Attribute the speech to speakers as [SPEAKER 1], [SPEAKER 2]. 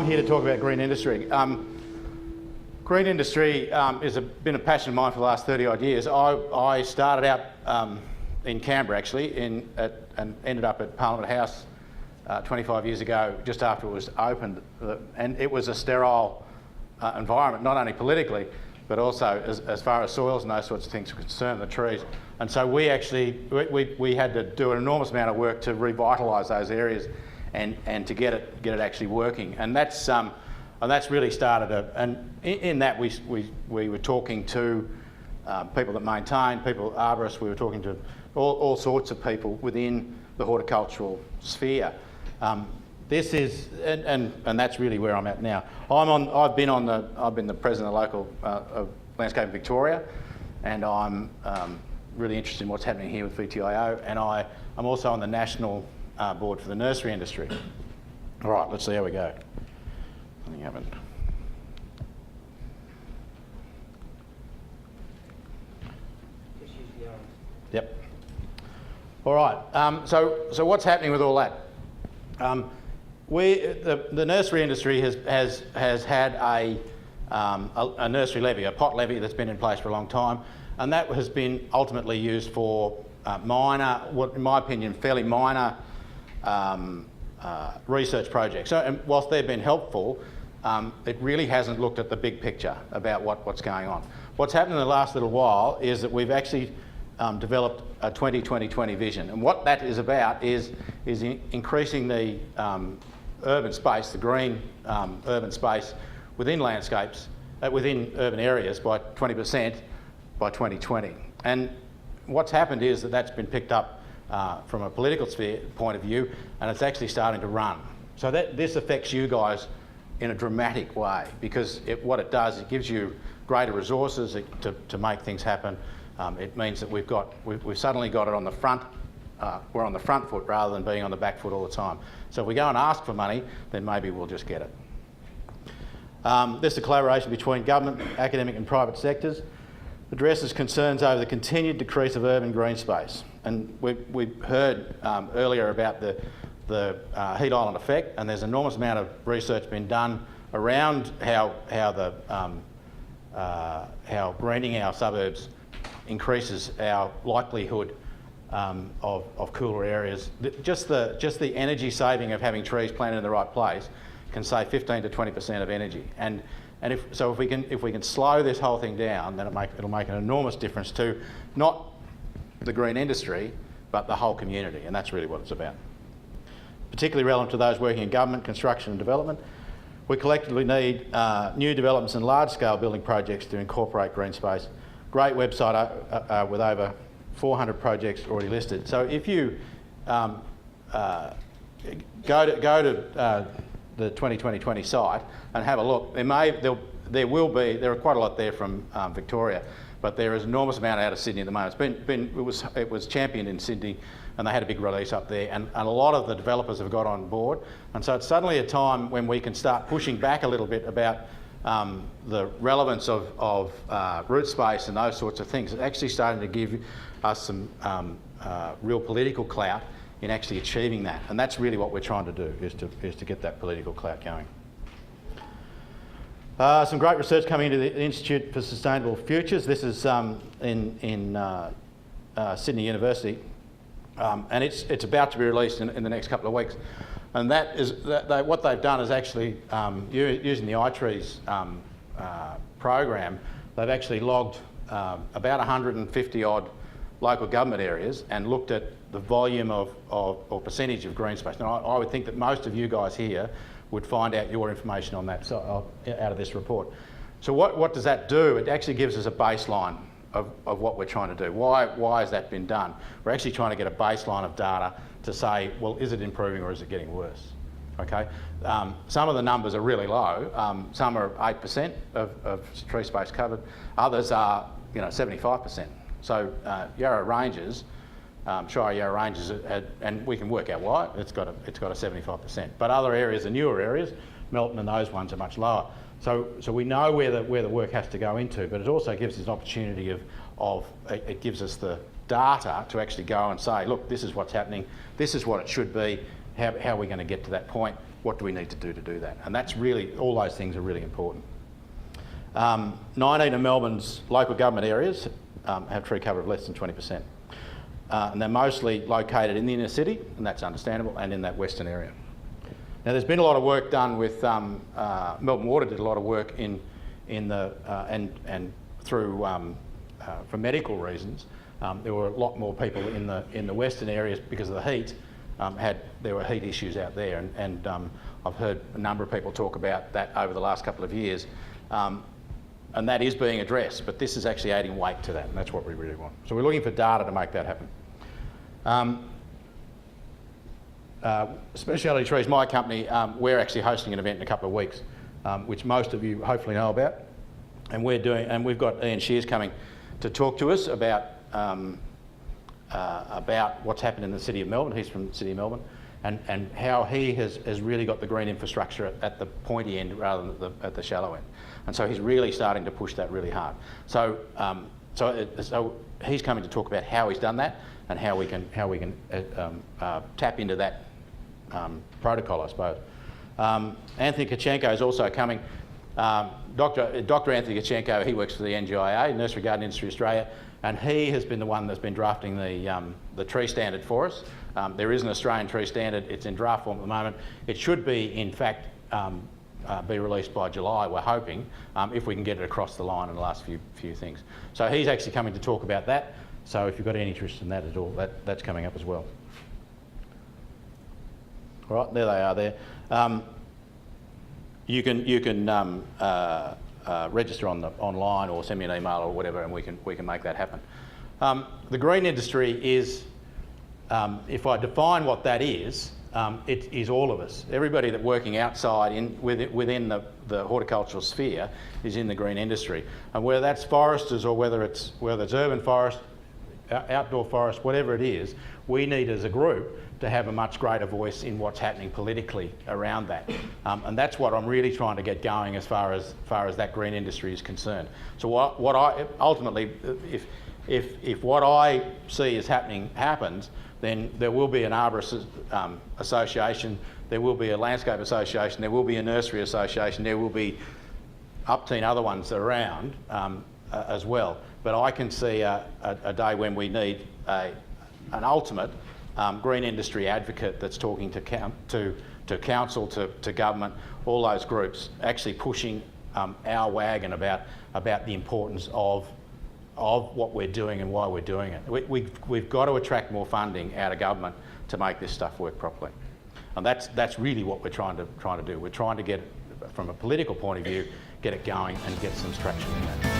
[SPEAKER 1] I'm here to talk about green industry. Green industry has been a passion of mine for the last 30 odd years. I started out in Canberra actually, and ended up at Parliament House 25 years ago, just after it was opened. And it was a sterile environment, not only politically, but also as far as soils and those sorts of things were concerned, the trees. And so we actually, we had to do an enormous amount of work to revitalise those areas and to get it actually working. And that's really started and in that we were talking to people that maintain, people, arborists, we were talking to all sorts of people within the horticultural sphere. This is, and that's really where I'm at now. I've been the president of local of Landscaping Victoria, and I'm really interested in what's happening here with VTIO, and I'm also on the national board for the nursery industry. All right, let's see how we go. Nothing happened. Yep. All right. So what's happening with all that? The nursery industry has had a nursery levy, a pot levy that's been in place for a long time, and that has been ultimately used for minor, in my opinion, fairly minor research projects. So, and whilst they've been helpful, it really hasn't looked at the big picture about what's going on. What's happened in the last little while is that we've actually developed a 20-20-20 vision, and what that is about is increasing the urban space, the green urban space within landscapes, within urban areas by 20% by 2020. And what's happened is that that's been picked up from a political sphere point of view, and it's actually starting to run. So this affects you guys in a dramatic way, because what it does, it gives you greater resources to make things happen. It means that we've suddenly got it on the front, we're on the front foot rather than being on the back foot all the time. So if we go and ask for money, then maybe we'll just get it. This is a collaboration between government, academic and private sectors, addresses concerns over the continued decrease of urban green space. And we heard earlier about the heat island effect, and there's an enormous amount of research been done around how greening our suburbs increases our likelihood of cooler areas. Just the energy saving of having trees planted in the right place can save 15 to 20% of energy. And if we can slow this whole thing down, then it'll make an enormous difference to not the green industry, but the whole community, and that's really what it's about. Particularly relevant to those working in government, construction and development, we collectively need new developments and large-scale building projects to incorporate green space. Great website with over 400 projects already listed. So if you go to the 2020 site and have a look, there are quite a lot there from Victoria, but there is an enormous amount out of Sydney at the moment. It was championed in Sydney, and they had a big release up there, and a lot of the developers have got on board, and so it's suddenly a time when we can start pushing back a little bit about the relevance of root space and those sorts of things. It's actually starting to give us some real political clout in actually achieving that, and that's really what we're trying to do, is to get that political clout going. Some great research coming into the Institute for Sustainable Futures. This is in Sydney University, and it's about to be released in the next couple of weeks. And what they've done is actually, using the iTrees program, they've actually logged about 150 odd local government areas and looked at the volume or percentage of green space. Now, I would think that most of you guys here would find out your information on that out of this report. So what does that do? It actually gives us a baseline of what we're trying to do. Why has that been done? We're actually trying to get a baseline of data to say, well, is it improving or is it getting worse? Okay. Some of the numbers are really low. Some are 8% of tree space covered. Others are 75%. So Yarra Ranges, Shire Yarra Ranges, and we can work out why, it's got a 75%. But other areas, the newer areas, Melton and those ones are much lower. So we know where the work has to go into, but it also gives us an opportunity it gives us the data to actually go and say, look, this is what's happening, this is what it should be, how are we going to get to that point, what do we need to do that? And that's really, all those things are really important. 19 of Melbourne's local government areas have tree cover of less than 20%. And they're mostly located in the inner city, and that's understandable, and in that western area. Now, there's been a lot of work done with Melbourne Water did a lot of work in the and through for medical reasons. There were a lot more people in the western areas because of the heat. There were heat issues out there, and I've heard a number of people talk about that over the last couple of years, and that is being addressed. But this is actually adding weight to that, and that's what we really want. So we're looking for data to make that happen. Speciality Trees, my company, we're actually hosting an event in a couple of weeks, which most of you hopefully know about, and we've got Ian Shears coming to talk to us about what's happened in the City of Melbourne. He's from the City of Melbourne, and how he has really got the green infrastructure at the pointy end rather than at the shallow end, and so he's really starting to push that really hard. So he's coming to talk about how he's done that and how we can tap into that protocol, I suppose. Anthony Kachenko is also coming. Dr. Anthony Kachenko, he works for the NGIA, Nursery Garden Industry Australia, and he has been the one that's been drafting the tree standard for us. There is an Australian tree standard. It's in draft form at the moment. It should be, in fact, be released by July, we're hoping, if we can get it across the line in the last few things. So he's actually coming to talk about that. So if you've got any interest in that at all, that's coming up as well. All right, there they are there. You can register online or send me an email or whatever, and we can make that happen. The green industry is, if I define what that is, it is all of us. Everybody that's working outside within the horticultural sphere is in the green industry, and whether that's foresters or whether it's urban forest, outdoor forest, whatever it is, we need as a group to have a much greater voice in what's happening politically around that, and that's what I'm really trying to get going as far as that green industry is concerned. So what I ultimately, if what I see is happening happens, then there will be an arborist association, there will be a landscape association, there will be a nursery association, there will be upteen other ones around as well. But I can see a day when we need an ultimate green industry advocate that's talking to council, to government, all those groups, actually pushing our wagon about the importance of what we're doing and why we're doing it. We've got to attract more funding out of government to make this stuff work properly, and that's really what we're trying to do. We're trying to get, from a political point of view, get it going and get some traction in that.